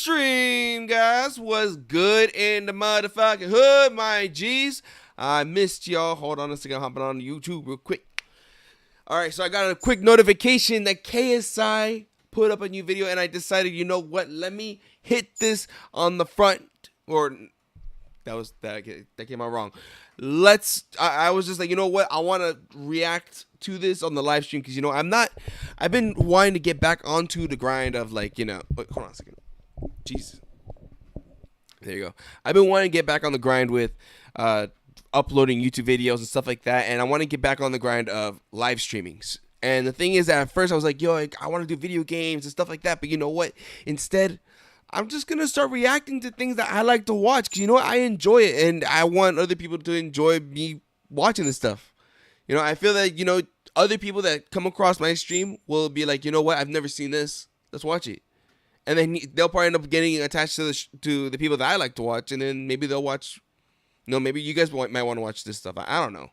stream, guys. Was good in the motherfucking hood, my G's. I missed y'all. Hold on a second. Hopping on YouTube real quick. All right, so I got a quick notification that KSI put up a new video, and I decided, you know what? Let me hit this on the front. Or that came out wrong. I was just like, you know what? I want to react to this on the live stream because, you know, I've been wanting to get back onto the grind of, like, you know, wait, hold on a second. Jesus. There you go. I've been wanting to get back on the grind with uploading YouTube videos and stuff like that, and I want to get back on the grind of live streamings. And the thing is that at first I was like, yo, I want to do video games and stuff like that, but you know what? Instead, I'm just going to start reacting to things that I like to watch because, you know what? I enjoy it, and I want other people to enjoy me watching this stuff. You know, I feel that, you know, other people that come across my stream will be like, you know what? I've never seen this. Let's watch it. And then they'll probably end up getting attached to the people that I like to watch, and then maybe they'll watch, you know, maybe you guys might want to watch this stuff. I don't know.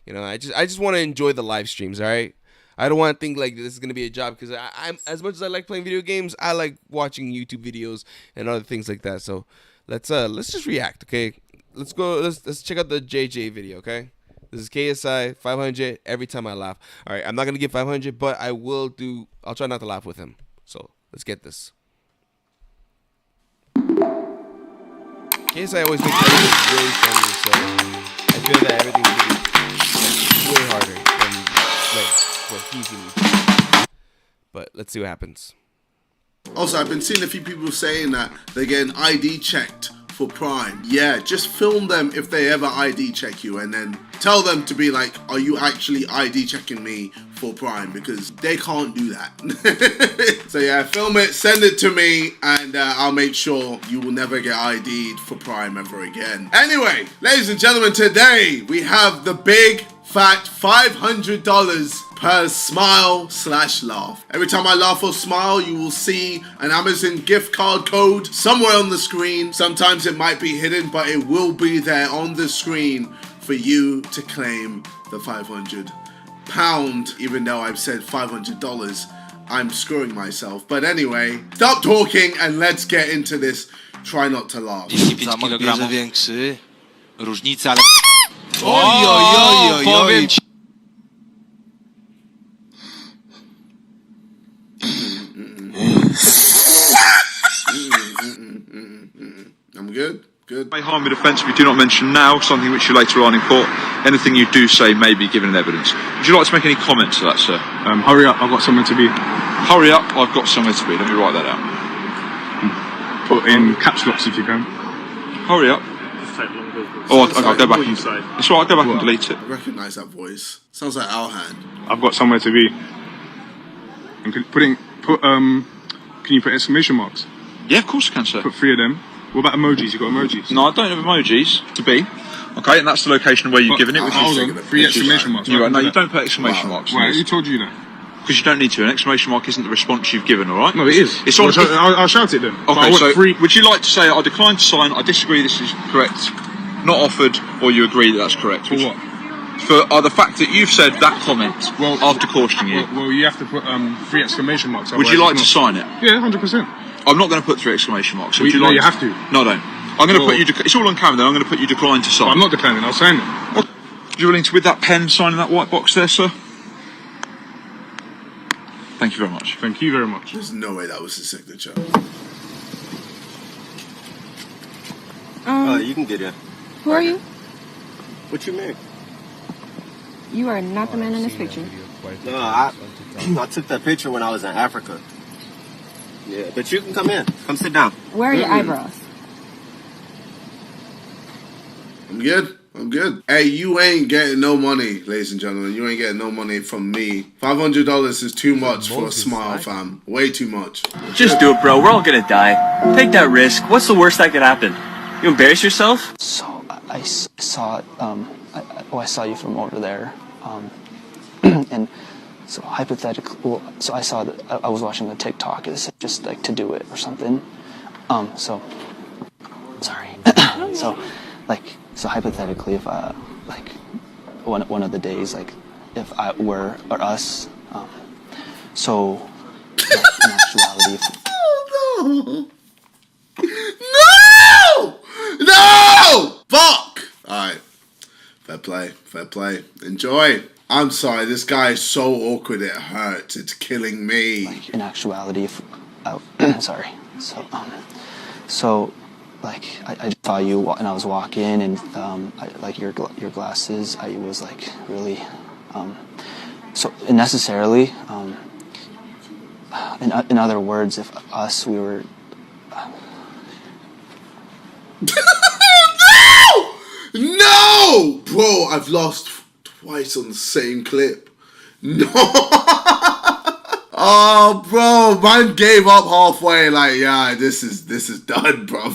You know, I just want to enjoy the live streams, all right? I don't want to think like this is going to be a job because I'm as much as I like playing video games, I like watching YouTube videos and other things like that. So let's just react, okay? Let's go. Let's check out the JJ video, okay? This is KSI 500 every time I laugh. All right, I'm not going to get 500, but I'll try not to laugh with him. So let's get this. KSI always makes everything really funny, so I feel that everything will be way harder than like what he's going to do. But let's see what happens. Also, I've been seeing a few people saying that they're getting ID checked for Prime. Yeah, just film them if they ever ID check you and then tell them to be like, are you actually ID checking me for Prime? Because they can't do that. So yeah, film it, send it to me, and I'll make sure you will never get ID'd for Prime ever again. Anyway, ladies and gentlemen, today we have the big fat $500 per smile/laugh. Every time I laugh or smile, you will see an Amazon gift card code somewhere on the screen. Sometimes it might be hidden, but it will be there on the screen for you to claim the £500. Even though I've said $500, I'm screwing myself. But anyway, stop talking and let's get into this. Try not to laugh. 5 kg większy. Różnica, ale... Powiem ci. I'm good. Good. May harm in offence if you do not mention now something which you later on in court. Anything you do say may be given in evidence. Would you like to make any comments to that, sir? Hurry up, I've got somewhere to be. Hurry up, I've got somewhere to be. Let me write that out. Put in caps locks if you can. Hurry up. Oh, okay, I'll go back and... It's all right, I'll go back and delete it. I recognise that voice. Sounds like Alhan. I've got somewhere to be. And can you put exclamation marks? Yeah, of course I can, sir. Put 3 of them. What about emojis? You got emojis? No, I don't have emojis to be. Okay, and that's the location where you've given it. Which hold on, 3 exclamation marks. No, you don't put exclamation marks. Why? Who told you that? Because you don't need to. An exclamation mark isn't the response you've given, all right? No, it is. It's on. I'll shout it then. Okay, so would you like to say I decline to sign, I disagree, this is correct, not offered, or you agree that that's correct? For what? For the fact that you've said that comment after cautioning you. Well, you have to put 3 exclamation marks. Would you like to sign it? Yeah, 100%. I'm not going to put 3 exclamation marks. You have to. No, don't. I'm going to put you... It's all on camera then. I'm going to put you decline to sign. I'm not declining. I'll sign it. Are you willing to, with that pen, sign in that white box there, sir? Thank you very much. Thank you very much. There's no way that was his signature. You can get in. Who are you? What you mean? You are not the man in this picture. No, I took that picture when I was in Africa. Yeah, but you can come in. Come sit down. Where are your eyebrows? I'm good. I'm good. Hey, you ain't getting no money, ladies and gentlemen. You ain't getting no money from me. $500 is too much for a smile, fam. Way too much. Just do it, bro. We're all gonna die. Take that risk. What's the worst that could happen? You embarrass yourself? So I saw I saw you from over there, and so hypothetically, so I saw that I was watching the TikTok. It said just like to do it or something. So sorry. So hypothetically, if like one of the days, like if I were or us, so like, in actuality, Oh no. play. Fair play. Enjoy. I'm sorry, this guy is so awkward it hurts. It's killing me. Like, in actuality, if sorry. So, like, I just saw you and I was walking, and like your glasses, I was like really, so necessarily. In other words, if we were. No! Bro, I've lost twice on the same clip. No! Oh, bro, man gave up halfway. Like, yeah, this is done, bro.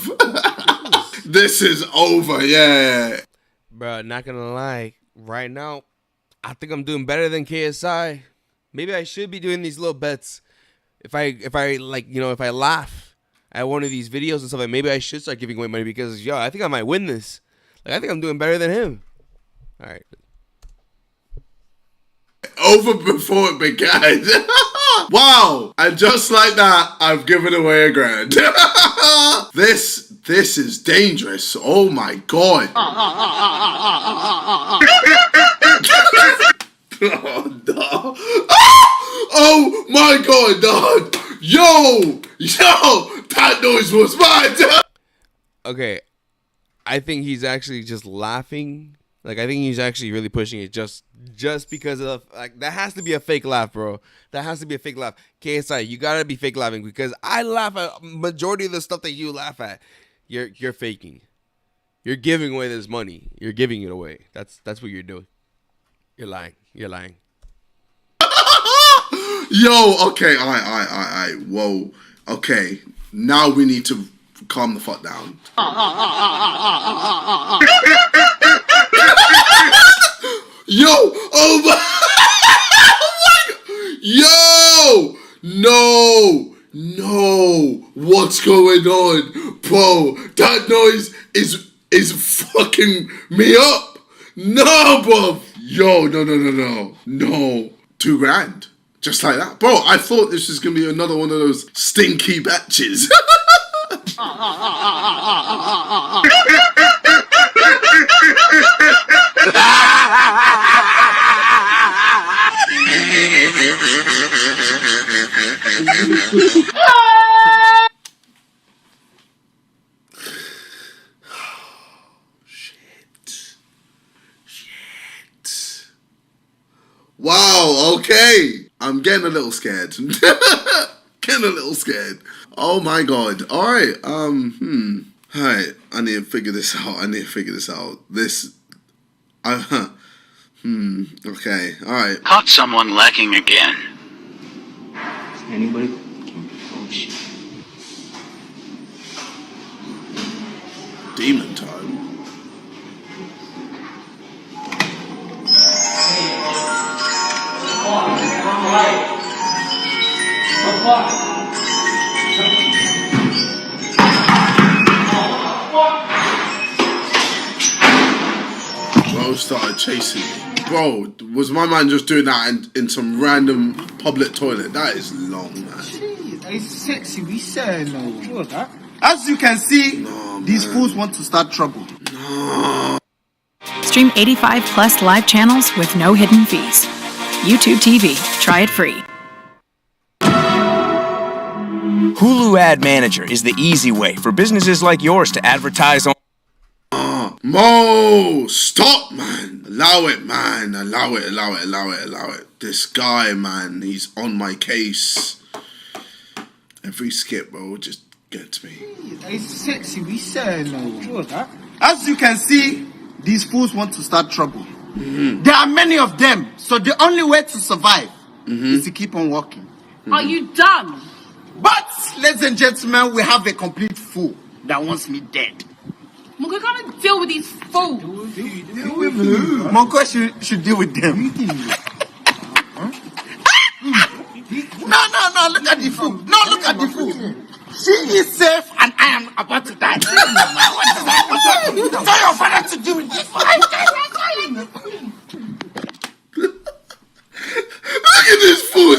This is over, yeah. Bro, not gonna lie. Right now, I think I'm doing better than KSI. Maybe I should be doing these little bets. If I like, you know, if I laugh at one of these videos and stuff, like, maybe I should start giving away money because, yo, I think I might win this. Like, I think I'm doing better than him. All right. Over before it began. Wow. And just like that, I've given away $1,000. This is dangerous. Oh my God. Oh no. Oh my God, dog. Yo, that noise was mad. Okay. I think he's actually just laughing. Like, I think he's actually really pushing it just because of, like, that has to be a fake laugh, bro. That has to be a fake laugh. KSI, you gotta be fake laughing because I laugh at majority of the stuff that you laugh at. You're faking. You're giving away this money. You're giving it away. That's what you're doing. You're lying. You're lying. Yo, okay, I, whoa. Okay, now we need to calm the fuck down. Yo, oh my, oh my God. Yo, no, what's going on? Bro, that noise is fucking me up. No, bro. Yo, no. $2,000. Just like that. Bro, I thought this was going to be another one of those stinky batches. Wow, okay. I'm getting a little scared. Getting a little scared. Oh my God. Alright, Alright, I need to figure this out. Okay, alright. Caught someone lacking again. Anybody? Demon time. Bro started chasing me. Bro, was my man just doing that in some random public toilet? That is long, man. Jeez, it's sexy, we say no. As you can see, these fools want to start trouble. No. Stream 85 plus live channels with no hidden fees. YouTube TV. Try it free. Hulu Ad Manager is the easy way for businesses like yours to advertise on. Mo, stop, man. Allow it, man. Allow it. This guy, man, he's on my case. Every skip, bro, just gets me. It's sexy, we say no. As you can see, these fools want to start trouble. There are many of them, so the only way to survive is to keep on walking. Are you done? But, ladies and gentlemen, we have a complete fool that wants me dead. Mongo, can't deal with these fools. Deal with who? Mongo should deal with them. No, look at the fool. No, look at the fool. She is safe and I am about to die. Tell your father to deal with this. Look at this fool.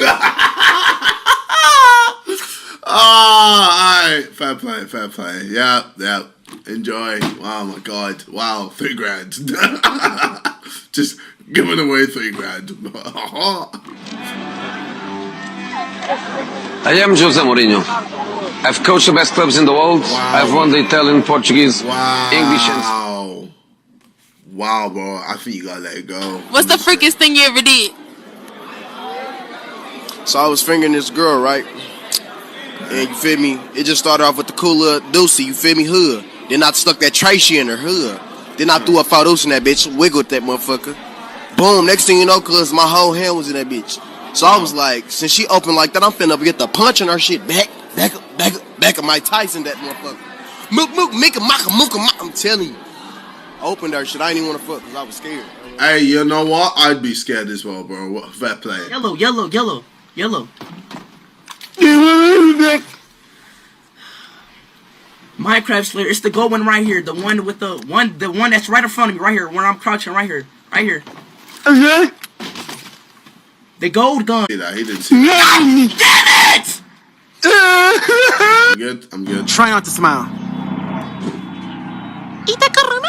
Alright. Fair play. Yeah. Enjoy. Wow, my God. Wow, $3,000. Just giving away $3,000. I am Jose Mourinho. I've coached the best clubs in the world. Wow. I've won the Italian, Portuguese, English, and... Wow, bro. I think you gotta let it go. What's the freakiest thing you ever did? So I was fingering this girl, right? And you feel me? It just started off with the cool little doozy, you feel me? Hood. Then I stuck that Tracy in her hood. Then I threw a photos in that bitch, wiggled that motherfucker. Boom, next thing you know, cuz my whole hand was in that bitch. So I was like, since she opened like that, I'm finna get the punch in her shit back of Mike Tyson, that motherfucker. Mook, mika, maka, mooka, I'm telling you. I opened her shit, I didn't even want to fuck because I was scared. Hey, you know what? I'd be scared as well, bro. What fair play. Yellow. Minecraft Slayer, it's the gold one right here. The one with the one that's right in front of me, right here, where I'm crouching, right here. Okay. The gold gun. He didn't see that. Damn it! I'm good. Try not to smile. Ita corona.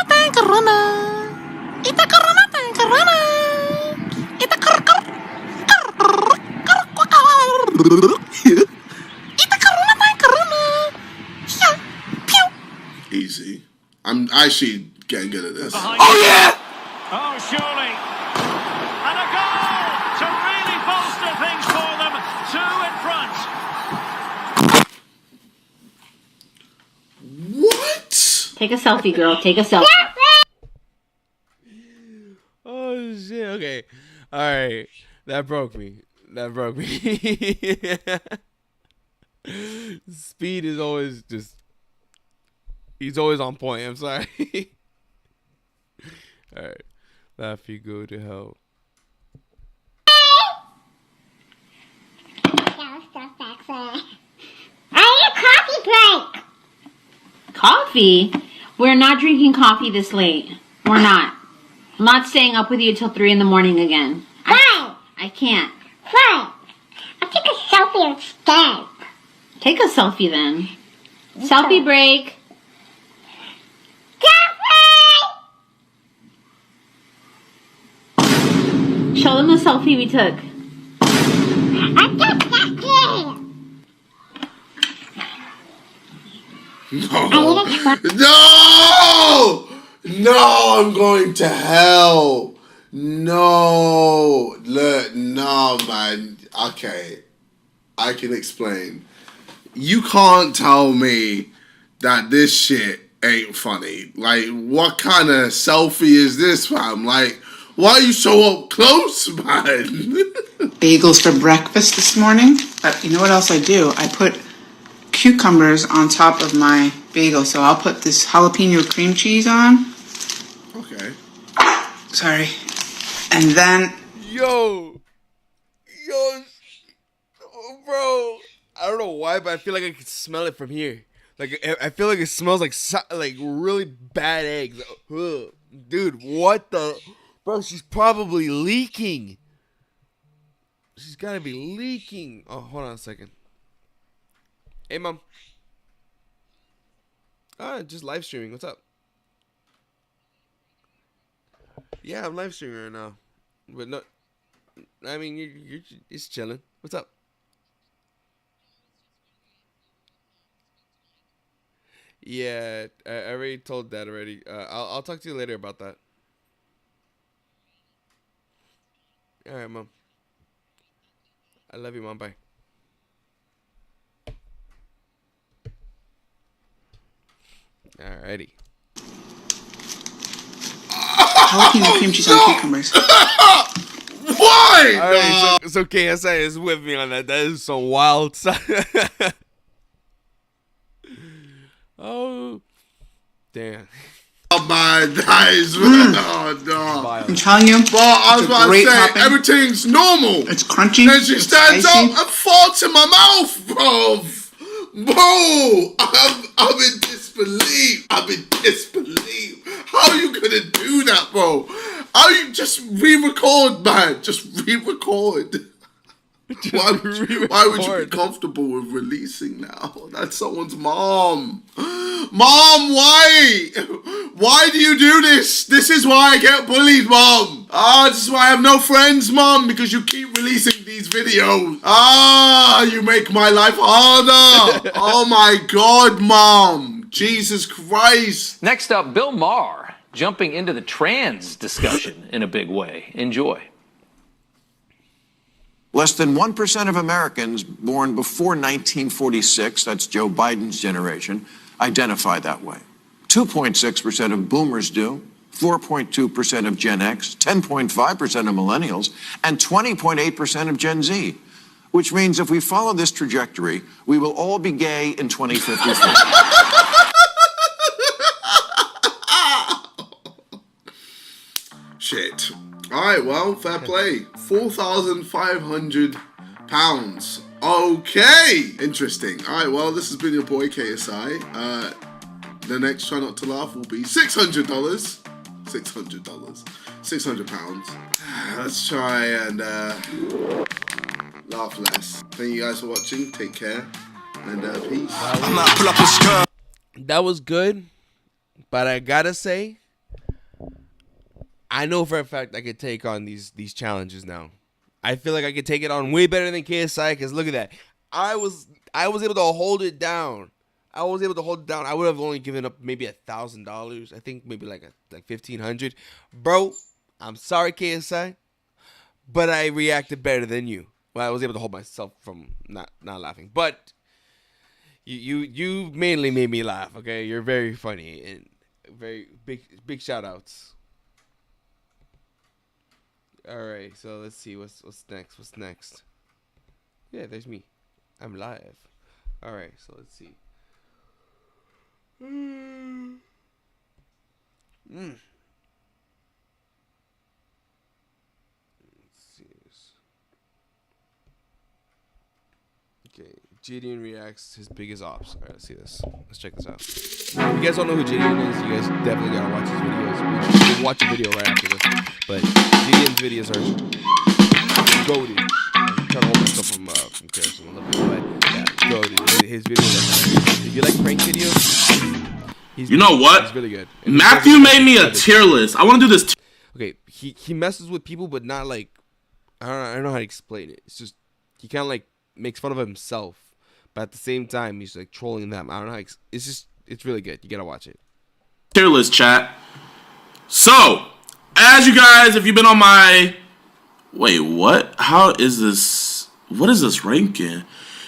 Easy. I'm actually getting good at this. Oh yeah! Oh, surely. And a goal to really bolster things for them. 2 in front. What? Take a selfie, girl. Take a selfie. Oh shit. Okay. All right. That broke me. Speed is always just. He's always on point. I'm sorry. All right. Laugh you go to hell. I need a coffee break. Coffee? We're not drinking coffee this late. We're not. I'm not staying up with you till 3 in the morning again. Fine. I can't. Fine. I'll take a selfie instead. Take a selfie then. Selfie break. Show them the selfie we took. No, I'm going to hell. No, look, no, man. Okay, I can explain. You can't tell me that this shit ain't funny. Like, what kind of selfie is this, fam? Like, why are you so up close, man? Bagels for breakfast this morning. But you know what else I do? I put cucumbers on top of my bagel. So I'll put this jalapeno cream cheese on. Okay. Sorry. And then... Yo, bro. I don't know why, but I feel like I can smell it from here. Like, I feel like it smells like really bad eggs. Ugh. Dude, what the... Bro, she's probably leaking. She's gotta be leaking. Oh, hold on a second. Hey, Mom. Just live streaming. What's up? Yeah, I'm live streaming right now. But no, I mean, you're just chilling. What's up? Yeah, I already told Dad already. I'll talk to you later about that. All right, Mom. I love you, Mom. Bye. Alrighty. Jalapeno cream cheese on cucumbers. Why? Alright, so KSI is with me on that. That is some wild stuff. Oh, damn. Oh my guys, oh no! I'm telling you, bro, I was about to say topping. everything's normal. It's crunchy. Then she stands spicy. up and farts in my mouth, bro. Bro, I'm in disbelief. I'm in disbelief. How are you gonna do that, bro? How you just re-record, man? Just re-record. Why would you be comfortable with releasing now? That's someone's mom. Mom, why? Why do you do this? This is why I get bullied, Mom. This is why I have no friends, Mom, because you keep releasing these videos. You make my life harder. Oh my God, Mom. Jesus Christ. Next up, Bill Maher, jumping into the trans discussion in a big way. Enjoy. Less than 1% of Americans born before 1946, that's Joe Biden's generation, identify that way. 2.6% of boomers do, 4.2% of Gen X, 10.5% of millennials, and 20.8% of Gen Z. Which means if we follow this trajectory, we will all be gay in 2054. Shit. Alright, well, fair play. £4,500. Okay. Interesting. Alright, well, this has been your boy KSI. The next Try Not to Laugh will be $600. $600. £600. Let's try and laugh less. Thank you guys for watching. Take care. And peace. That was good. But I gotta say, I know for a fact I could take on these challenges now. I feel like I could take it on way better than KSI, because look at that. I was able to hold it down. I would have only given up maybe $1,000. I think maybe like $1,500. Bro, I'm sorry, KSI, but I reacted better than you. Well, I was able to hold myself from not laughing. But you mainly made me laugh, okay? You're very funny and very big shout outs. Alright, so let's see what's next. Yeah, there's me. I'm live. Alright, so let's see. Let's see this. Okay, Gideon reacts his biggest ops. Alright, let's see this. Let's check this out. If you guys don't know who Gideon is, you guys definitely gotta watch his videos. We'll watch a video right after this. But Gideon's videos are goated. I'm trying to hold myself from comparison a little bit, but yeah, goated. His videos are hilarious. If you like prank videos, you know what? He's really good. Matthew made me a tier list. I want to do this. Okay, he messes with people, but not like, I don't know how to explain it. It's just he kind of like makes fun of himself, but at the same time he's like trolling them. I don't know how it's really good. You gotta watch it. Tier list, chat. So, as you guys, if you've been on my... Wait, what? How is this... What is this ranking?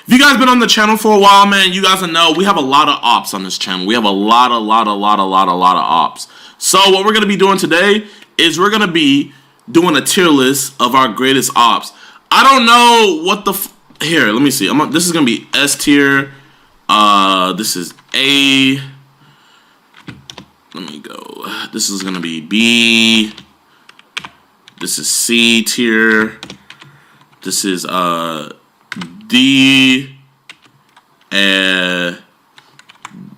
If you guys been on the channel for a while, man, you guys know we have a lot of ops on this channel. We have a lot of ops. So, what we're going to be doing today is we're going to be doing a tier list of our greatest ops. I don't know what the... Here, let me see. This is going to be S tier. This is A... Let me go. This is gonna be B. This is C tier. This is D. And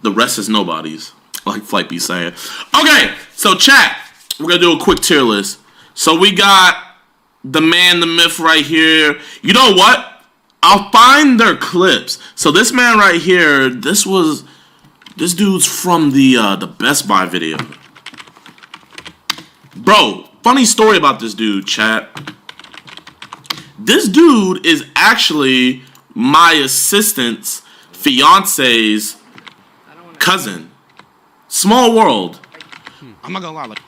the rest is nobodies, like Flight be saying. Okay, so chat. We're gonna do a quick tier list. So we got the man, the myth right here. You know what? I'll find their clips. So this man right here, this dude's from the Best Buy video. Bro, funny story about this dude, chat. This dude is actually my assistant's fiance's cousin. Small world. I'm not gonna lie, like,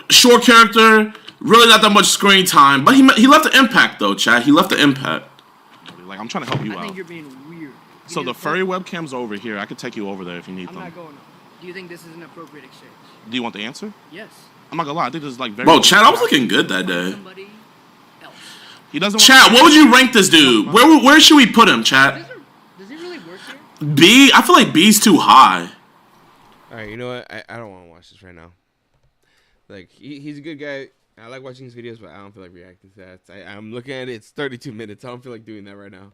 short character, really not that much screen time, but he left an impact though, chat. He left an impact. Like, I'm trying to help you out. I think you're being weird. So the furry webcam's over here. I could take you over there if you need them. I'm not going. Do you think this is an appropriate exchange? Do you want the answer? Yes. I'm not gonna lie. I think this is like very. Bro, Chad, I was looking good that day. He doesn't. Chad, what would you rank this dude? Where should we put him, Chad? Does he really work here? B. I feel like B's too high. All right, you know what? I don't want to watch this right now. Like he's a good guy. I like watching his videos, but I don't feel like reacting to that. I'm looking at it. It's 32 minutes. I don't feel like doing that right now.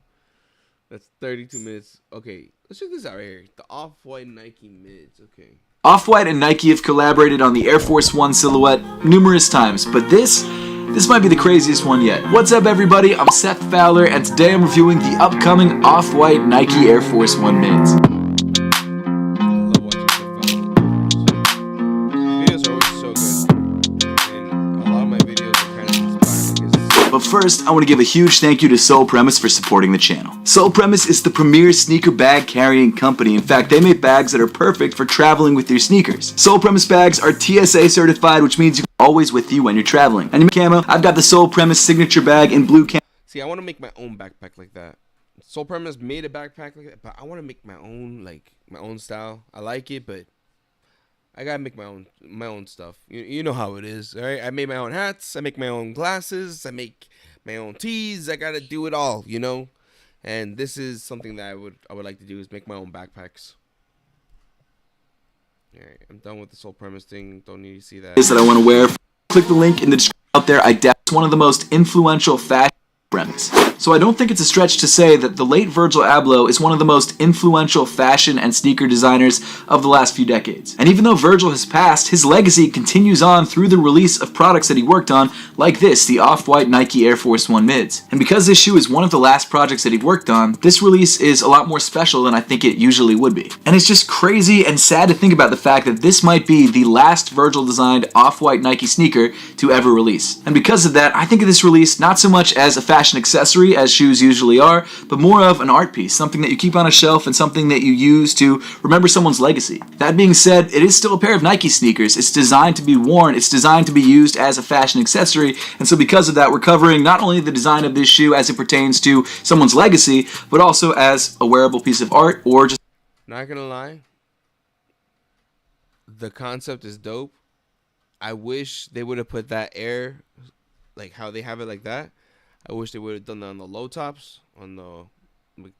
That's 32 minutes. Okay, let's check this out right here. The Off-White Nike mids. Okay. Off-White and Nike have collaborated on the Air Force One silhouette numerous times, but this might be the craziest one yet. What's up, everybody? I'm Seth Fowler, and today I'm reviewing the upcoming Off-White Nike Air Force One mids. Videos are always so good, and a lot of my videos But first, I want to give a huge thank you to Soul Premise for supporting the channel. Soul Premise is the premier sneaker bag carrying company. In fact, they make bags that are perfect for traveling with your sneakers. Soul Premise bags are TSA certified, which means you're always with you when you're traveling. And in camo, I've got the Soul Premise signature bag in blue camo. See, I want to make my own backpack like that. Soul Premise made a backpack like that, but I want to make my own, like my own style. I like it, but I gotta make my own stuff. You know how it is, all right? I made my own hats. I make my own glasses. I make my own tees. I gotta do it all, you know. And this is something that I would like to do, is make my own backpacks. All right, I'm done with the Soul Premise thing. Don't need to see that. That I want to wear. Click the link in the description out there. It's one of the most influential fashion brands. So I don't think it's a stretch to say that the late Virgil Abloh is one of the most influential fashion and sneaker designers of the last few decades. And even though Virgil has passed, his legacy continues on through the release of products that he worked on, like this, the off-white Nike Air Force 1 mids. And because this shoe is one of the last projects that he worked on, this release is a lot more special than I think it usually would be. And it's just crazy and sad to think about the fact that this might be the last Virgil designed off-white Nike sneaker to ever release. And because of that, I think of this release not so much as a fashion accessory as shoes usually are, but more of an art piece, something that you keep on a shelf and something that you use to remember someone's legacy. That being said, it is still a pair of Nike sneakers. It's designed to be worn, it's designed to be used as a fashion accessory, and so because of that, we're covering not only the design of this shoe as it pertains to someone's legacy, but also as a wearable piece of art, or just... Not gonna lie, the concept is dope. I wish they would have put that air, like how they have it like that. I wish they would have done that on the low tops, on the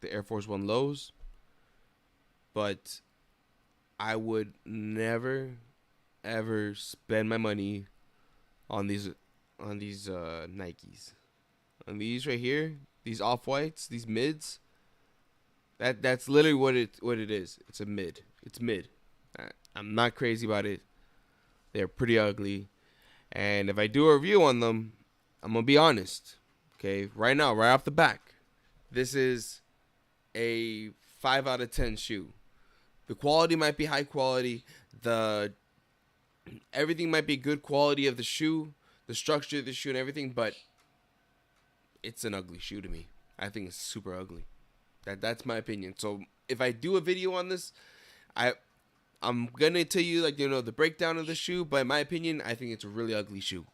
Air Force One lows. But I would never, ever spend my money on these Nikes. On these right here, these off-whites, these mids. That's literally what it is. It's a mid. It's mid. I'm not crazy about it. They're pretty ugly. And if I do a review on them, I'm going to be honest. Okay, right now, right off the back, this is a 5 out of 10 shoe. The quality might be high quality. Everything might be good quality of the shoe, the structure of the shoe and everything, but it's an ugly shoe to me. I think it's super ugly. That's my opinion. So if I do a video on this, I'm gonna tell you, like, you know, the breakdown of the shoe, but in my opinion, I think it's a really ugly shoe.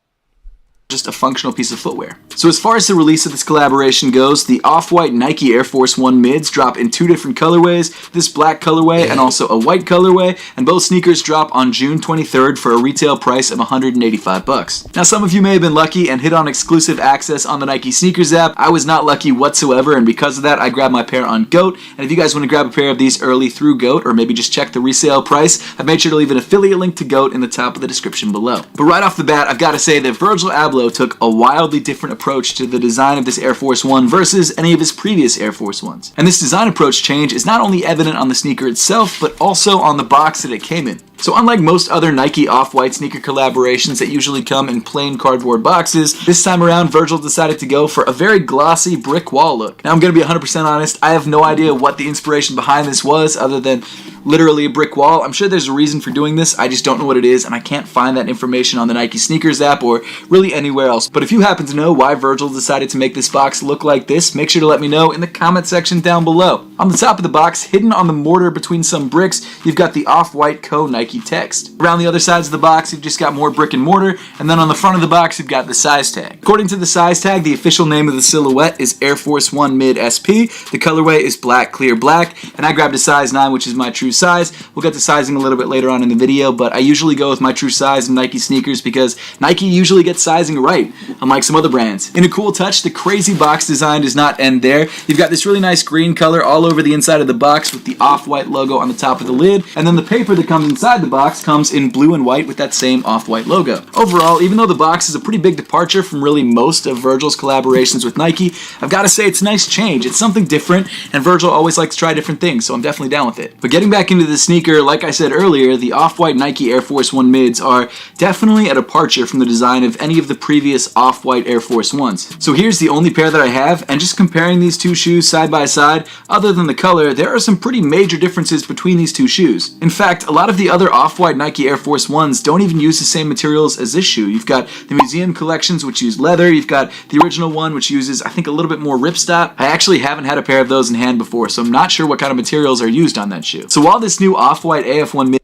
Just a functional piece of footwear. So as far as the release of this collaboration goes, the off-white Nike Air Force 1 mids drop in 2 different colorways, this black colorway and also a white colorway, and both sneakers drop on June 23rd for a retail price of $185. Now some of you may have been lucky and hit on exclusive access on the Nike Sneakers app. I was not lucky whatsoever, and because of that I grabbed my pair on GOAT, and if you guys want to grab a pair of these early through GOAT, or maybe just check the resale price, I've made sure to leave an affiliate link to GOAT in the top of the description below. But right off the bat, I've got to say that Virgil Abloh took a wildly different approach to the design of this Air Force 1 versus any of his previous Air Force 1s. And this design approach change is not only evident on the sneaker itself, but also on the box that it came in. So unlike most other Nike off-white sneaker collaborations that usually come in plain cardboard boxes, this time around Virgil decided to go for a very glossy brick wall look. Now I'm going to be 100% honest, I have no idea what the inspiration behind this was other than literally a brick wall. I'm sure there's a reason for doing this, I just don't know what it is, and I can't find that information on the Nike Sneakers app or really anywhere else. But if you happen to know why Virgil decided to make this box look like this, make sure to let me know in the comment section down below. On the top of the box, hidden on the mortar between some bricks, you've got the off-white Nike text. Around the other sides of the box, you've just got more brick and mortar, and then on the front of the box, you've got the size tag. According to the size tag, the official name of the silhouette is Air Force 1 Mid SP. The colorway is black, clear black, and I grabbed a size 9, which is my true size. We'll get to sizing a little bit later on in the video, but I usually go with my true size in Nike sneakers because Nike usually gets sizing right, unlike some other brands. In a cool touch, the crazy box design does not end there. You've got this really nice green color all over the inside of the box with the off-white logo on the top of the lid, and then the paper that comes inside the box comes in blue and white with that same off-white logo. Overall, even though the box is a pretty big departure from really most of Virgil's collaborations with Nike, I've got to say it's a nice change. It's something different, and Virgil always likes to try different things, so I'm definitely down with it. But getting back into the sneaker, like I said earlier, the off-white Nike Air Force 1 mids are definitely a departure from the design of any of the previous off-white Air Force 1s. So here's the only pair that I have, and just comparing these two shoes side by side, other than the color, there are some pretty major differences between these two shoes. In fact, a lot of the other newer off-white Nike Air Force Ones don't even use the same materials as this shoe. You've got the museum collections, which use leather. You've got the original one, which uses, I think, a little bit more ripstop. I actually haven't had a pair of those in hand before, so I'm not sure what kind of materials are used on that shoe. So while this new off-white AF1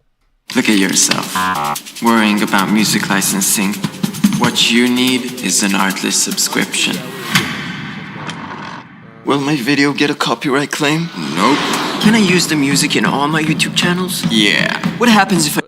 Look at yourself, worrying about music licensing. What you need is an artless subscription. Will my video get a copyright claim? Nope. Can I use the music in all my YouTube channels? Yeah. What happens if I...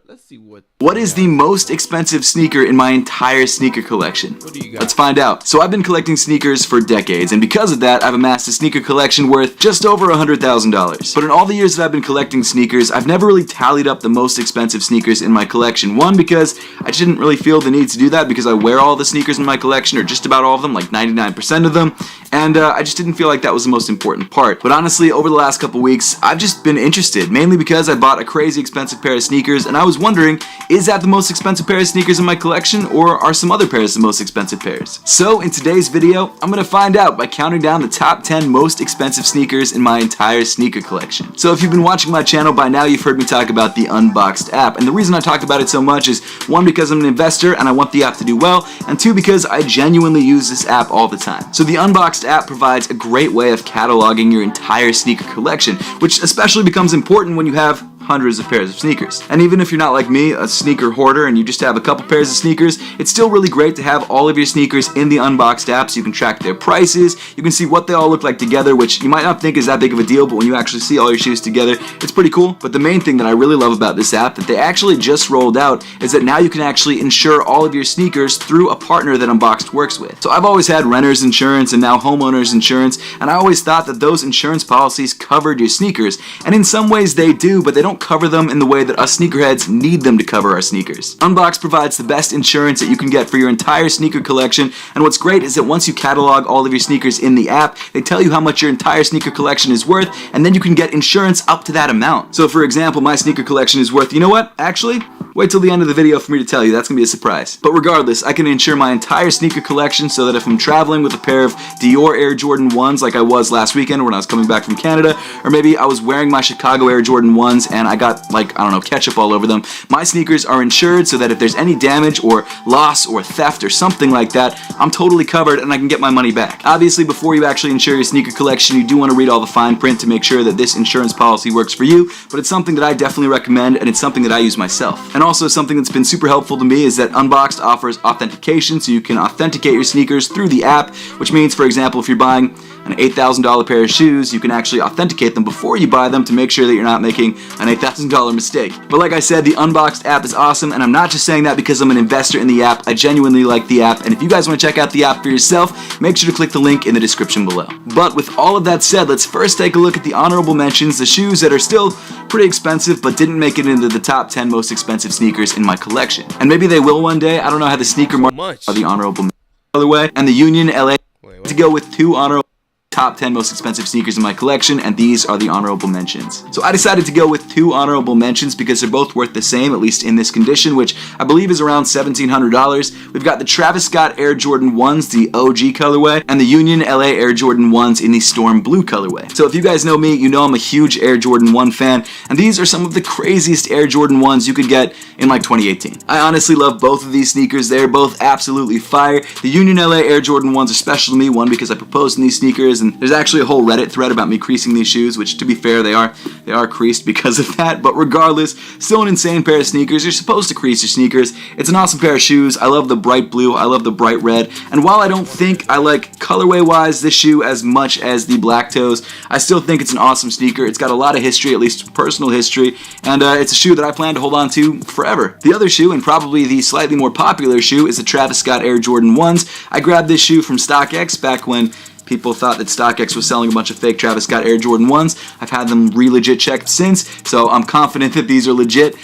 What is the most expensive sneaker in my entire sneaker collection? Let's find out. So I've been collecting sneakers for decades, and because of that, I've amassed a sneaker collection worth just over $100,000. But in all the years that I've been collecting sneakers, I've never really tallied up the most expensive sneakers in my collection. One, because I didn't really feel the need to do that because I wear all the sneakers in my collection, or just about all of them, like 99% of them, and I just didn't feel like that was the most important part. But honestly, over the last couple weeks, I've just been interested, mainly because I bought a crazy expensive pair of sneakers, and I was wondering, is that the most expensive pair of sneakers in my collection, or are some other pairs the most expensive pairs? So in today's video, I'm gonna find out by counting down the top 10 most expensive sneakers in my entire sneaker collection. So if you've been watching my channel by now, you've heard me talk about the Unboxed app, and the reason I talk about it so much is, one, because I'm an investor and I want the app to do well, and two, because I genuinely use this app all the time. So the Unboxed app provides a great way of cataloging your entire sneaker collection, which especially becomes important when you have hundreds of pairs of sneakers. And even if you're not like me, a sneaker hoarder, and you just have a couple pairs of sneakers, it's still really great to have all of your sneakers in the Unboxed app so you can track their prices, you can see what they all look like together, which you might not think is that big of a deal, but when you actually see all your shoes together, it's pretty cool. But the main thing that I really love about this app that they actually just rolled out is that now you can actually insure all of your sneakers through a partner that Unboxed works with. So I've always had renter's insurance and now homeowner's insurance, and I always thought that those insurance policies covered your sneakers, and in some ways they do, but they don't cover them in the way that us sneakerheads need them to cover our sneakers. Unboxed provides the best insurance that you can get for your entire sneaker collection, and what's great is that once you catalog all of your sneakers in the app, they tell you how much your entire sneaker collection is worth, and then you can get insurance up to that amount. So for example, my sneaker collection is worth, you know what? Actually, wait till the end of the video for me to tell you. That's gonna be a surprise. But regardless, I can insure my entire sneaker collection so that if I'm traveling with a pair of Dior Air Jordan 1s like I was last weekend when I was coming back from Canada, or maybe I was wearing my Chicago Air Jordan 1s and I got, like, I don't know, ketchup all over them, my sneakers are insured so that if there's any damage or loss or theft or something like that, I'm totally covered and I can get my money back. Obviously, before you actually insure your sneaker collection, you do want to read all the fine print to make sure that this insurance policy works for you, but it's something that I definitely recommend, and it's something that I use myself. And also something that's been super helpful to me is that Unboxed offers authentication, so you can authenticate your sneakers through the app, which means, for example, if you're buying an $8,000 pair of shoes, you can actually authenticate them before you buy them to make sure that you're not making an $8,000 mistake. But like I said, the Unboxed app is awesome, and I'm not just saying that because I'm an investor in the app. I genuinely like the app, and if you guys want to check out the app for yourself, make sure to click the link in the description below. But with all of that said, let's first take a look at the honorable mentions, the shoes that are still pretty expensive but didn't make it into the top 10 most expensive sneakers in my collection. And maybe they will one day. I don't know how the sneaker market are the honorable colorway, and the Union LA to go with two honorable top 10 most expensive sneakers in my collection, and these are the honorable mentions. So I decided to go with two honorable mentions because they're both worth the same, at least in this condition, which I believe is around $1,700. We've got the Travis Scott Air Jordan 1s, the OG colorway, and the Union LA Air Jordan 1s in the Storm Blue colorway. So if you guys know me, you know I'm a huge Air Jordan 1 fan, and these are some of the craziest Air Jordan 1s you could get in like 2018. I honestly love both of these sneakers. They're both absolutely fire. The Union LA Air Jordan 1s are special to me, one, because I proposed in these sneakers, and there's actually a whole Reddit thread about me creasing these shoes, which, to be fair, they are creased because of that, but regardless, still an insane pair of sneakers. You're supposed to crease your sneakers. It's an awesome pair of shoes. I love the bright blue, I love the bright red, and while I don't think I like colorway-wise this shoe as much as the black toes, I still think it's an awesome sneaker. It's got a lot of history, at least personal history, and it's a shoe that I plan to hold on to forever. The other shoe, and probably the slightly more popular shoe, is the Travis Scott Air Jordan 1s. I grabbed this shoe from StockX back when people thought that StockX was selling a bunch of fake Travis Scott Air Jordan 1s. I've had them re-legit checked since, so I'm confident that these are legit.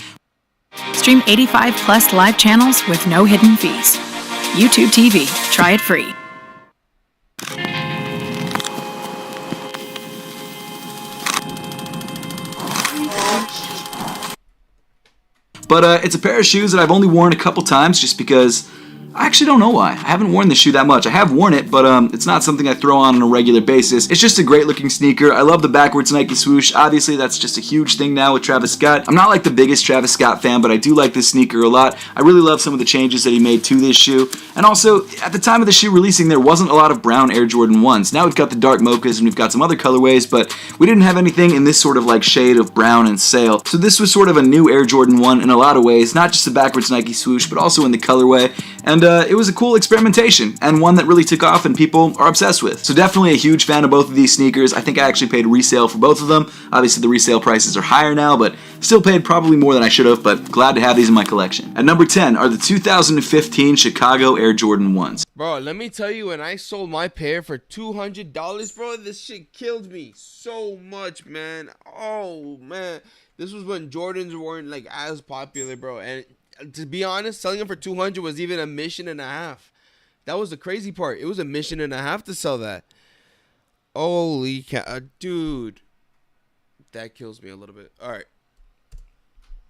Stream 85 plus live channels with no hidden fees. YouTube TV. Try it free. But it's a pair of shoes that I've only worn a couple times just because I actually don't know why. I haven't worn this shoe that much. I have worn it, but it's not something I throw on a regular basis. It's just a great looking sneaker. I love the backwards Nike swoosh. Obviously, that's just a huge thing now with Travis Scott. I'm not like the biggest Travis Scott fan, but I do like this sneaker a lot. I really love some of the changes that he made to this shoe. And also, at the time of the shoe releasing, there wasn't a lot of brown Air Jordan 1s. Now we've got the dark mochas and we've got some other colorways, but we didn't have anything in this sort of like shade of brown and sail. So this was sort of a new Air Jordan 1 in a lot of ways, not just the backwards Nike swoosh, but also in the colorway. And it was a cool experimentation, and one that really took off and people are obsessed with. So definitely a huge fan of both of these sneakers. I think I actually paid resale for both of them. Obviously the resale prices are higher now, but still paid probably more than I should have, but glad to have these in my collection. At number 10 are the 2015 Chicago Air Jordan 1s. Bro, let me tell you, when I sold my pair for $200, bro, this shit killed me so much, man. Oh, man. This was when Jordans weren't, like, as popular, bro. And to be honest, selling them for $200 was even a mission and a half. That was the crazy part. It was a mission and a half to sell that. Holy cow. Dude. That kills me a little bit. All right.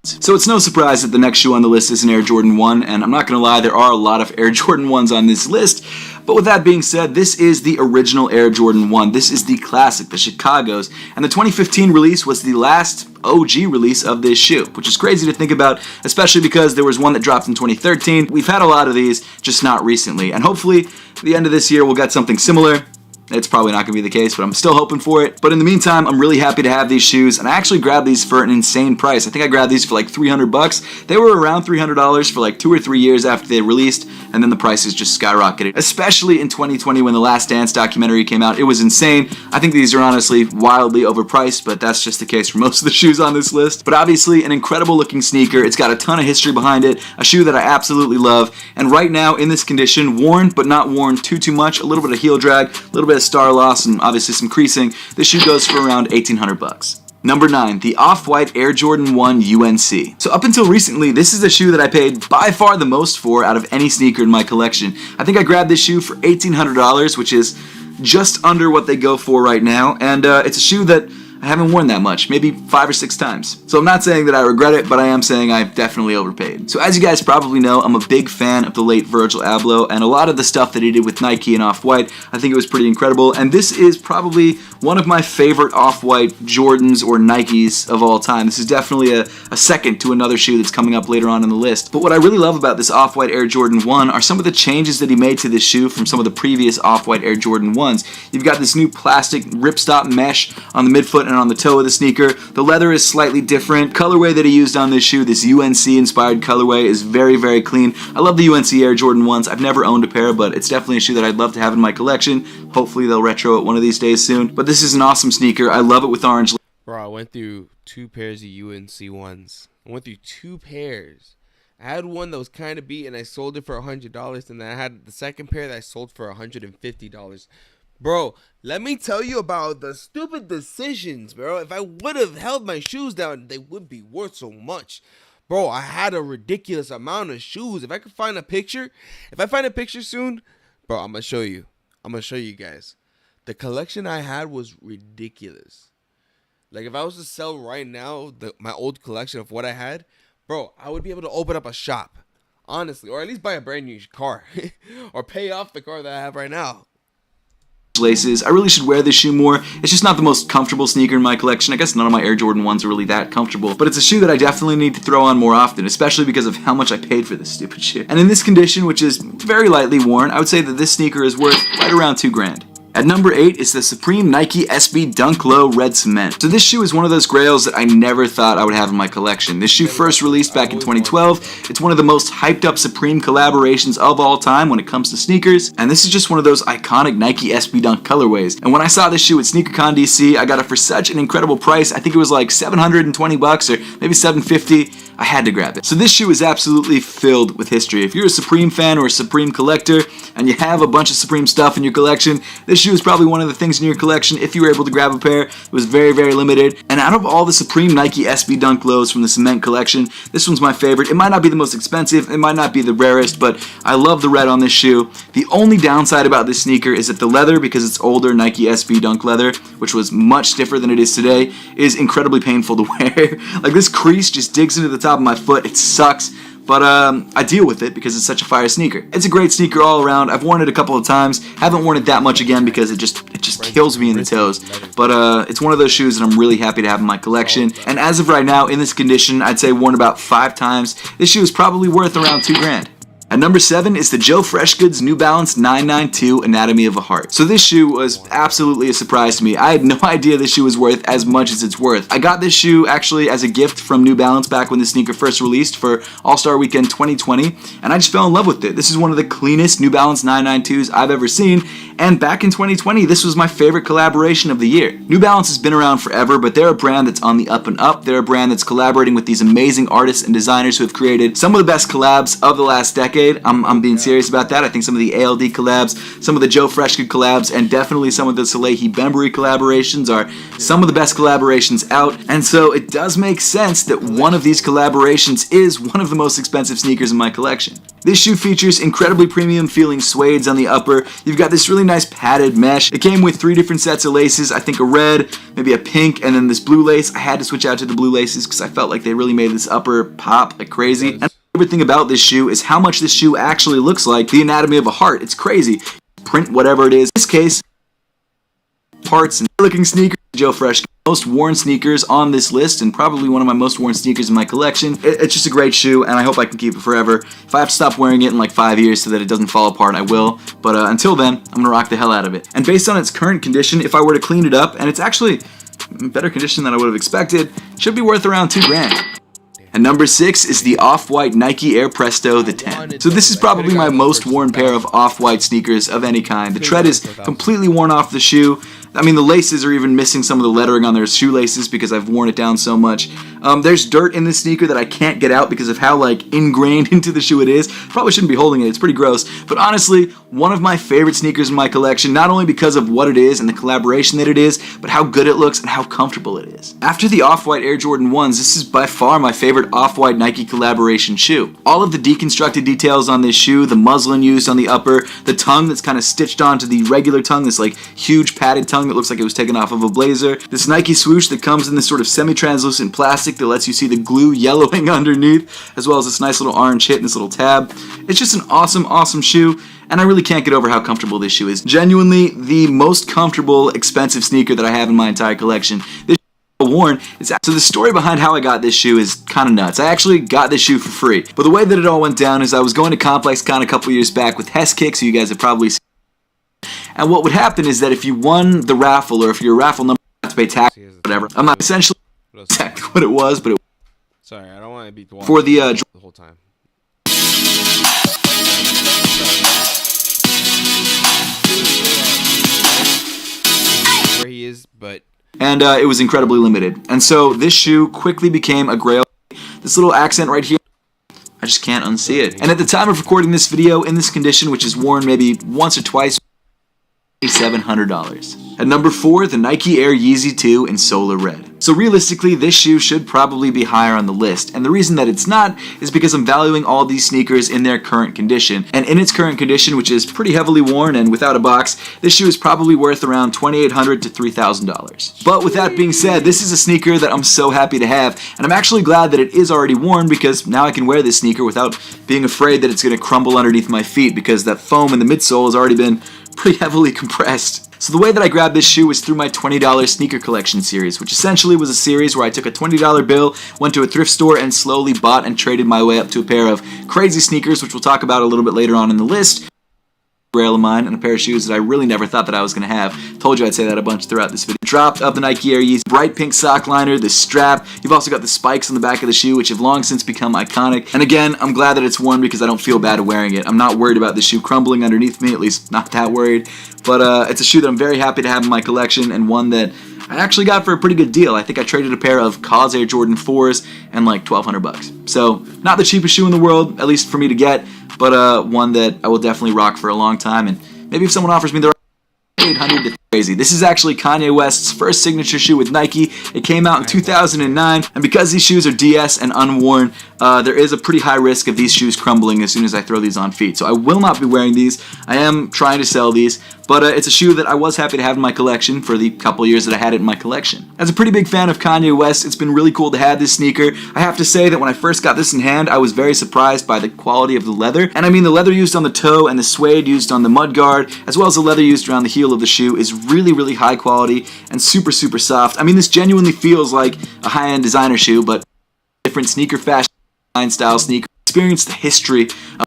So it's no surprise that the next shoe on the list is an Air Jordan 1, and I'm not going to lie, there are a lot of Air Jordan 1s on this list, but with that being said, this is the original Air Jordan 1. This is the classic, the Chicago's, and the 2015 release was the last OG release of this shoe, which is crazy to think about, especially because there was one that dropped in 2013. We've had a lot of these, just not recently, and hopefully, at the end of this year, we'll get something similar. It's probably not going to be the case, but I'm still hoping for it. But in the meantime, I'm really happy to have these shoes, and I actually grabbed these for an insane price. I think I grabbed these for like $300. They were around $300 for like 2 or 3 years after they released, and then the prices just skyrocketed. Especially in 2020 when the Last Dance documentary came out. It was insane. I think these are honestly wildly overpriced, but that's just the case for most of the shoes on this list. But obviously, an incredible looking sneaker. It's got a ton of history behind it, a shoe that I absolutely love, and right now in this condition, worn but not worn too much, a little bit of heel drag, a little bit of star loss, and obviously some creasing. This shoe goes for around $1,800. Number 9, the Off-White Air Jordan 1 UNC. So up until recently, this is a shoe that I paid by far the most for out of any sneaker in my collection. I think I grabbed this shoe for $1,800, which is just under what they go for right now, and it's a shoe that I haven't worn that much, maybe 5 or 6 times. So I'm not saying that I regret it, but I am saying I definitely overpaid. So as you guys probably know, I'm a big fan of the late Virgil Abloh, and a lot of the stuff that he did with Nike and Off-White, I think it was pretty incredible, and this is probably one of my favorite Off-White Jordans or Nikes of all time. This is definitely a second to another shoe that's coming up later on in the list. But what I really love about this Off-White Air Jordan 1 are some of the changes that he made to this shoe from some of the previous Off-White Air Jordan 1s. You've got this new plastic ripstop mesh on the midfoot and on the toe of the sneaker. The leather is slightly different. Colorway that he used on this shoe, this UNC inspired colorway, is very, very clean. I love the UNC Air Jordan 1s. I've never owned a pair, but it's definitely a shoe that I'd love to have in my collection. Hopefully they'll retro it one of these days soon. But this is an awesome sneaker. I love it with orange. Bro, I went through 2 pairs of UNC ones. I went through 2 pairs. I had one that was kind of beat and I sold it for $100, and then I had the second pair that I sold for $150. Bro, let me tell you about the stupid decisions, bro. If I would have held my shoes down, they would be worth so much. Bro, I had a ridiculous amount of shoes. If I could find a picture, if I find a picture soon, bro, I'm going to show you. I'm going to show you guys. The collection I had was ridiculous. Like, if I was to sell right now my old collection of what I had, bro, I would be able to open up a shop. Honestly. Or at least buy a brand new car. Or pay off the car that I have right now. Laces. I really should wear this shoe more. It's just not the most comfortable sneaker in my collection. I guess none of my Air Jordan 1s are really that comfortable, but it's a shoe that I definitely need to throw on more often, especially because of how much I paid for this stupid shoe. And in this condition, which is very lightly worn, I would say that this sneaker is worth right around $2,000. At number 8 is the Supreme Nike SB Dunk Low Red Cement. So this shoe is one of those grails that I never thought I would have in my collection. This shoe first released back in 2012. It's one of the most hyped up Supreme collaborations of all time when it comes to sneakers. And this is just one of those iconic Nike SB Dunk colorways. And when I saw this shoe at SneakerCon DC, I got it for such an incredible price. I think it was like $720 or maybe $750. I had to grab it. So this shoe is absolutely filled with history. If you're a Supreme fan or a Supreme collector and you have a bunch of Supreme stuff in your collection, this shoe is probably one of the things in your collection if you were able to grab a pair. It was very, very limited. And out of all the Supreme Nike SB Dunk Lows from the Cement collection, this one's my favorite. It might not be the most expensive, it might not be the rarest, but I love the red on this shoe. The only downside about this sneaker is that the leather, because it's older Nike SB Dunk leather, which was much stiffer than it is today, is incredibly painful to wear. Like, this crease just digs into the top of my foot. It sucks. but I deal with it because it's such a fire sneaker. It's a great sneaker all around. I've worn it a couple of times. Haven't worn it that much again because it just kills me in the toes. But it's one of those shoes that I'm really happy to have in my collection. And as of right now, in this condition, I'd say worn about 5 times. This shoe is probably worth around $2,000. At number 7 is the Joe Freshgoods New Balance 992 Anatomy of a Heart. So this shoe was absolutely a surprise to me. I had no idea this shoe was worth as much as it's worth. I got this shoe actually as a gift from New Balance back when the sneaker first released for All-Star Weekend 2020, and I just fell in love with it. This is one of the cleanest New Balance 992s I've ever seen, and back in 2020, this was my favorite collaboration of the year. New Balance has been around forever, but they're a brand that's on the up and up. They're a brand that's collaborating with these amazing artists and designers who have created some of the best collabs of the last decade. I'm being serious about that. I think some of the ALD collabs, some of the Joe Freshgood collabs, and definitely some of the Salehi Bembury collaborations are some of the best collaborations out. And so it does make sense that one of these collaborations is one of the most expensive sneakers in my collection. This shoe features incredibly premium feeling suedes on the upper. You've got this really nice padded mesh. It came with 3 different sets of laces. I think a red, maybe a pink, and then this blue lace. I had to switch out to the blue laces because I felt like they really made this upper pop like crazy. And my favorite thing about this shoe is how much this shoe actually looks like the anatomy of a heart. It's crazy. Print whatever it is. In this case, parts and looking sneakers. Joe Fresh, most worn sneakers on this list, and probably one of my most worn sneakers in my collection. It's just a great shoe, and I hope I can keep it forever. If I have to stop wearing it in like 5 years so that it doesn't fall apart, I will. But until then, I'm gonna rock the hell out of it. And based on its current condition, if I were to clean it up, and it's actually in better condition than I would have expected, it should be worth around $2,000. And number 6 is the Off-White Nike Air Presto the 10. So this is probably my most worn pair of Off-White sneakers of any kind. The tread is completely worn off the shoe. I mean, the laces are even missing some of the lettering on their shoelaces because I've worn it down so much. There's dirt in this sneaker that I can't get out because of how like ingrained into the shoe it is. Probably shouldn't be holding it, it's pretty gross. But honestly, one of my favorite sneakers in my collection, not only because of what it is and the collaboration that it is, but how good it looks and how comfortable it is. After the Off-White Air Jordan 1s, this is by far my favorite Off-White Nike collaboration shoe. All of the deconstructed details on this shoe, the muslin used on the upper, the tongue that's kind of stitched onto the regular tongue, this like huge padded tongue that looks like it was taken off of a blazer. This Nike swoosh that comes in this sort of semi-translucent plastic that lets you see the glue yellowing underneath, as well as this nice little orange hit and this little tab. It's just an awesome, awesome shoe, and I really can't get over how comfortable this shoe is. Genuinely the most comfortable, expensive sneaker that I have in my entire collection. This worn. So the story behind how I got this shoe is kind of nuts. I actually got this shoe for free, but the way that it all went down is I was going to Complex Con a couple years back with Hess Kick, so you guys have probably seen. And what would happen is that if you won the raffle, or if your raffle number had to pay tax or whatever, I'm not essentially exactly what it was, but it sorry, I don't want to beat the wall for the whole time. Where he is, but and it was incredibly limited. And so this shoe quickly became a grail. This little accent right here, I just can't unsee it. And at the time of recording this video, in this condition, which is worn maybe once or twice, $700. At number 4, the Nike Air Yeezy 2 in Solar Red. So realistically, this shoe should probably be higher on the list, and the reason that it's not is because I'm valuing all these sneakers in their current condition. And in its current condition, which is pretty heavily worn and without a box, this shoe is probably worth around $2,800 to $3,000. But with that being said, this is a sneaker that I'm so happy to have, and I'm actually glad that it is already worn because now I can wear this sneaker without being afraid that it's going to crumble underneath my feet because that foam in the midsole has already been pretty heavily compressed. So the way that I grabbed this shoe was through my $20 sneaker collection series, which essentially was a series where I took a $20 bill, went to a thrift store, and slowly bought and traded my way up to a pair of crazy sneakers, which we'll talk about a little bit later on in the list. Grail of mine, and a pair of shoes that I really never thought that I was going to have. Told you I'd say that a bunch throughout this video. Dropped of the Nike Air Yeezy, bright pink sock liner, the strap. You've also got the spikes on the back of the shoe, which have long since become iconic. And again, I'm glad that it's worn because I don't feel bad wearing it. I'm not worried about the shoe crumbling underneath me, at least not that worried. But it's a shoe that I'm very happy to have in my collection, and one that I actually got for a pretty good deal. I think I traded a pair of Cause Air Jordan 4s and like $1,200. So not the cheapest shoe in the world, at least for me to get, but one that I will definitely rock for a long time. And maybe if someone offers me the $800 to crazy. This is actually Kanye West's first signature shoe with Nike. It came out in 2009, and because these shoes are DS and unworn, there is a pretty high risk of these shoes crumbling as soon as I throw these on feet. So I will not be wearing these. I am trying to sell these, but it's a shoe that I was happy to have in my collection for the couple years that I had it in my collection. As a pretty big fan of Kanye West, it's been really cool to have this sneaker. I have to say that when I first got this in hand, I was very surprised by the quality of the leather. And I mean, the leather used on the toe and the suede used on the mudguard, as well as the leather used around the heel of the shoe, is really, really high quality and super, super soft. I mean, this genuinely feels like a high-end designer shoe, but different sneaker fashion, design style sneaker. Experience the history of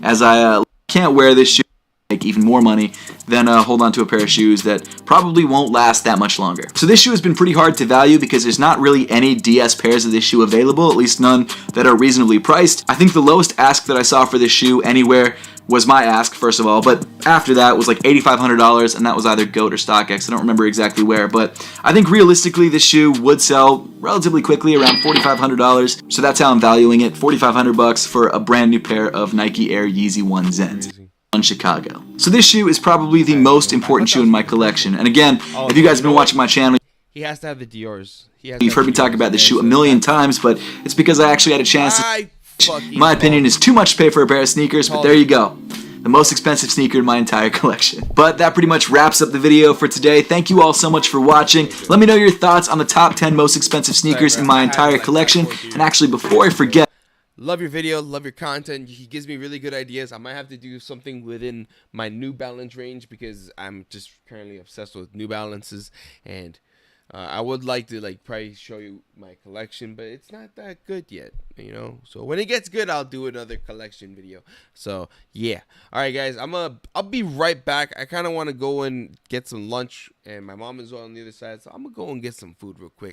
as I can't wear this shoe, make even more money than hold on to a pair of shoes that probably won't last that much longer. So this shoe has been pretty hard to value because there's not really any DS pairs of this shoe available, at least none that are reasonably priced. I think the lowest ask that I saw for this shoe anywhere was my ask, first of all, but after that was like $8,500, and that was either GOAT or StockX. I don't remember exactly where, but I think realistically this shoe would sell relatively quickly, around $4,500. So that's how I'm valuing it, $4,500 for a brand new pair of Nike Air Yeezy 1 Zens on Chicago. So this shoe is probably the most important shoe in my collection. And again, if you guys have been watching my channel, He has to have the Dior's. you've heard me talk about this shoe a million times, but it's because I actually had a chance to... In my opinion, is too much to pay for a pair of sneakers, but there you go. The most expensive sneaker in my entire collection. But that pretty much wraps up the video for today. Thank you all so much for watching. Let me know your thoughts on the top 10 most expensive sneakers in my entire collection. And actually, before I forget, love your video, love your content. He gives me really good ideas. I might have to do something within my New Balance range because I'm just currently obsessed with New Balances, and I would like to probably show you my collection, but it's not that good yet, you know. So when it gets good, I'll do another collection video. So yeah, all right, guys, I'll be right back. I kind of want to go and get some lunch, and my mom is on the other side, so I'm gonna go and get some food real quick.